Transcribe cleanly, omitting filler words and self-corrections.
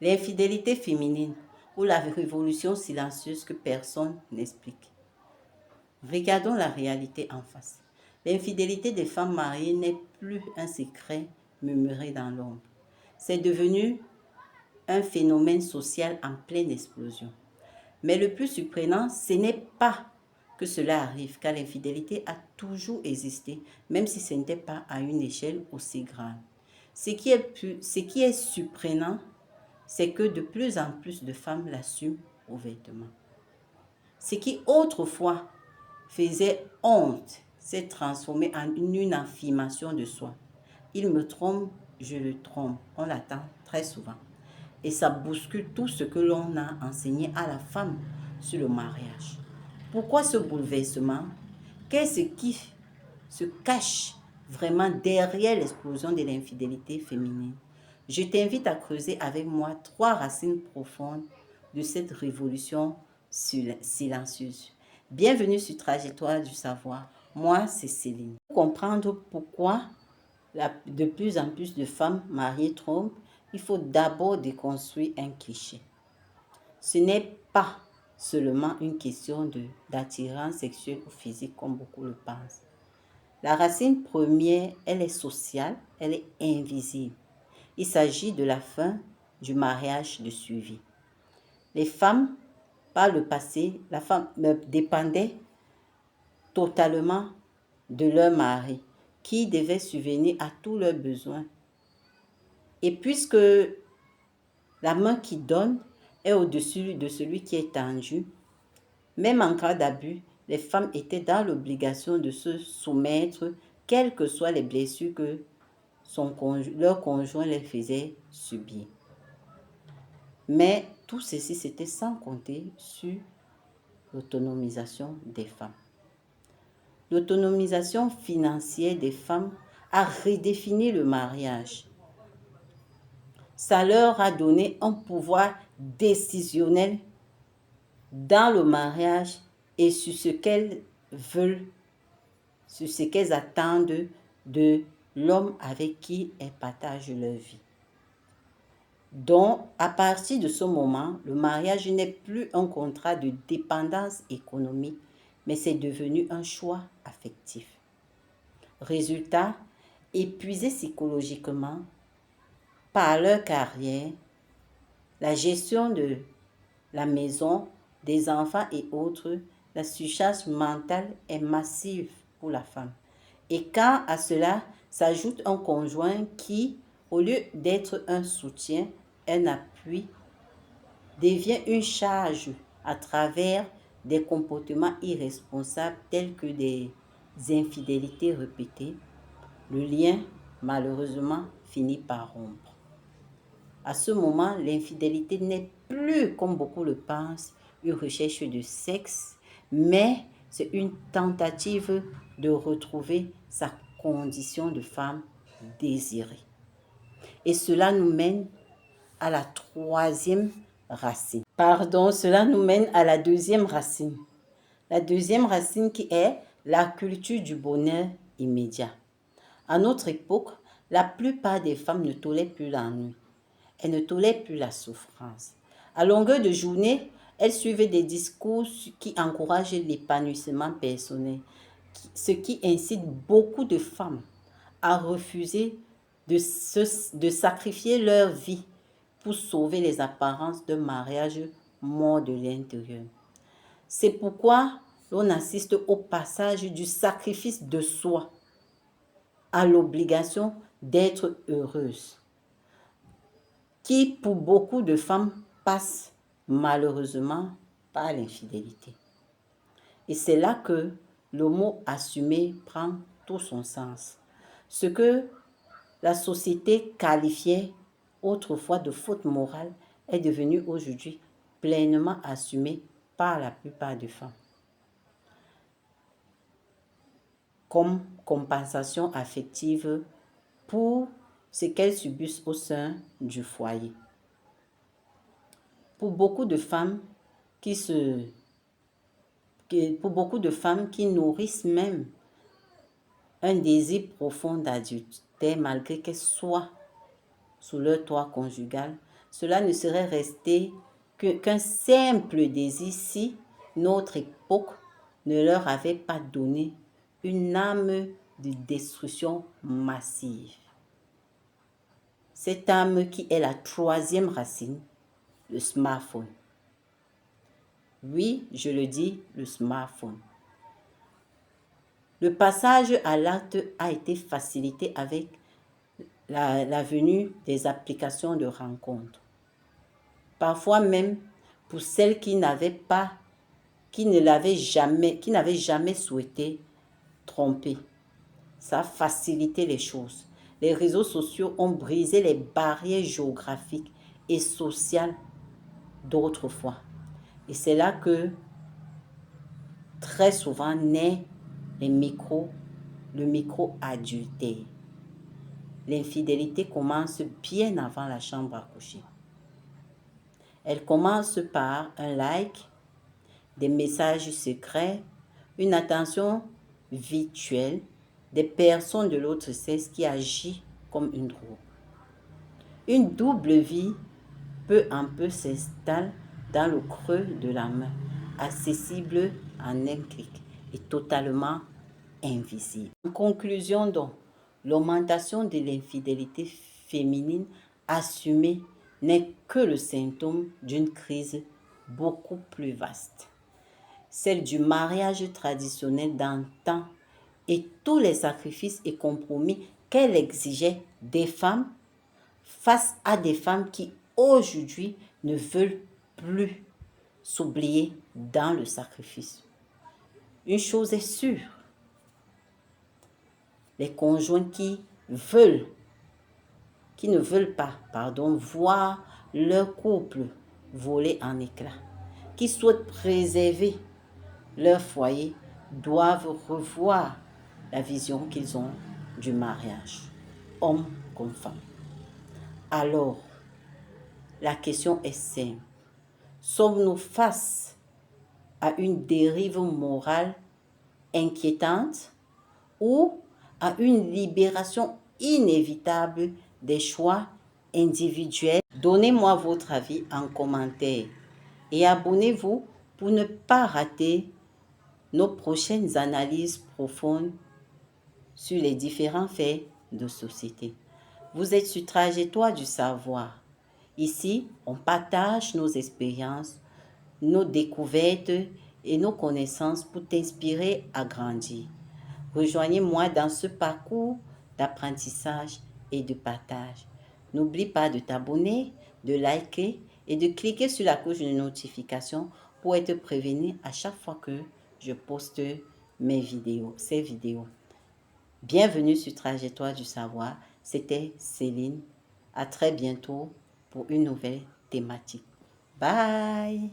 L'infidélité féminine ou la révolution silencieuse que personne n'explique. Regardons la réalité en face. L'infidélité des femmes mariées n'est plus un secret murmuré dans l'ombre. C'est devenu un phénomène social en pleine explosion. Mais le plus surprenant, ce n'est pas que cela arrive, car l'infidélité a toujours existé, même si ce n'était pas à une échelle aussi grande. Ce qui est surprenant, c'est que de plus en plus de femmes l'assument ouvertement. Ce qui autrefois faisait honte s'est transformé en une affirmation de soi. Il me trompe, je le trompe. On l'attend très souvent. Et ça bouscule tout ce que l'on a enseigné à la femme sur le mariage. Pourquoi ce bouleversement? Qu'est-ce qui se cache vraiment derrière l'explosion de l'infidélité féminine? Je t'invite à creuser avec moi 3 racines profondes de cette révolution silencieuse. Bienvenue sur Trajectoire du savoir. Moi, c'est Céline. Pour comprendre pourquoi de plus en plus de femmes mariées trompent, il faut d'abord déconstruire un cliché. Ce n'est pas seulement une question d'attirance sexuelle ou physique comme beaucoup le pensent. La racine première, elle est sociale, elle est invisible. Il s'agit de la fin du mariage de suivi. Les femmes, par le passé, la femme dépendait totalement de leur mari, qui devait subvenir à tous leurs besoins. Et puisque la main qui donne est au-dessus de celui qui est tendu, même en cas d'abus, les femmes étaient dans l'obligation de se soumettre, quelles que soient les blessures que leur conjoint les faisait subir. Mais tout ceci, c'était sans compter sur l'autonomisation des femmes. L'autonomisation financière des femmes a redéfini le mariage. Ça leur a donné un pouvoir décisionnel dans le mariage et sur ce qu'elles veulent, sur ce qu'elles attendent de l'homme avec qui elles partagent leur vie. Donc, à partir de ce moment, le mariage n'est plus un contrat de dépendance économique, mais c'est devenu un choix affectif. Résultat, épuisés psychologiquement par leur carrière, la gestion de la maison, des enfants et autres, la surcharge mentale est massive pour la femme. Et quand à cela s'ajoute un conjoint qui, au lieu d'être un soutien, un appui, devient une charge à travers des comportements irresponsables tels que des infidélités répétées, le lien, malheureusement, finit par rompre. À ce moment, l'infidélité n'est plus, comme beaucoup le pensent, une recherche de sexe, mais c'est une tentative de retrouver sa condition de femme désirée. Et cela nous mène à la troisième racine. Cela nous mène à la deuxième racine. La deuxième racine qui est la culture du bonheur immédiat. À notre époque, la plupart des femmes ne tolèrent plus l'ennui. Elles ne tolèrent plus la souffrance. À longueur de journée, elles suivent des discours qui encouragent l'épanouissement personnel, ce qui incite beaucoup de femmes à refuser de sacrifier leur vie pour sauver les apparences d'un mariage mort de l'intérieur. C'est pourquoi l'on assiste au passage du sacrifice de soi à l'obligation d'être heureuse, qui pour beaucoup de femmes passe malheureusement par l'infidélité. Et c'est là que le mot assumer prend tout son sens. Ce que la société qualifiait autrefois de faute morale est devenu aujourd'hui pleinement assumé par la plupart des femmes comme compensation affective pour ce qu'elles subissent au sein du foyer. Pour beaucoup de femmes qui nourrissent même un désir profond d'adultère malgré qu'elles soient sous leur toit conjugal, cela ne serait resté qu'un simple désir si notre époque ne leur avait pas donné une âme de destruction massive. Cette âme qui est la troisième racine, le smartphone. Oui, je le dis, le smartphone. Le passage à l'acte a été facilité avec la venue des applications de rencontres. Parfois même, pour celles qui n'avaient jamais souhaité tromper. Ça a facilité les choses. Les réseaux sociaux ont brisé les barrières géographiques et sociales d'autrefois. Et c'est là que très souvent naît le micro-adultère. L'infidélité commence bien avant la chambre à coucher. Elle commence par un like, des messages secrets, une attention virtuelle, des personnes de l'autre sexe qui agissent comme une drogue. Une double vie peu à peu s'installe dans le creux de la main, accessible en un clic et totalement invisible. En conclusion donc, l'augmentation de l'infidélité féminine assumée n'est que le symptôme d'une crise beaucoup plus vaste, celle du mariage traditionnel d'antan et tous les sacrifices et compromis qu'elle exigeait des femmes face à des femmes qui aujourd'hui ne veulent plus s'oublier dans le sacrifice. Une chose est sûre, les conjoints qui ne veulent pas, voir leur couple voler en éclats, qui souhaitent préserver leur foyer, doivent revoir la vision qu'ils ont du mariage, homme comme femme. Alors, la question est simple. Sommes-nous face à une dérive morale inquiétante ou à une libération inévitable des choix individuels? Donnez-moi votre avis en commentaire et abonnez-vous pour ne pas rater nos prochaines analyses profondes sur les différents faits de société. Vous êtes sur Trajectoire du savoir. Ici, on partage nos expériences, nos découvertes et nos connaissances pour t'inspirer à grandir. Rejoignez-moi dans ce parcours d'apprentissage et de partage. N'oublie pas de t'abonner, de liker et de cliquer sur la cloche de notification pour être prévenu à chaque fois que je poste ces vidéos. Bienvenue sur Trajectoire du savoir. C'était Céline. À très bientôt pour une nouvelle thématique. Bye!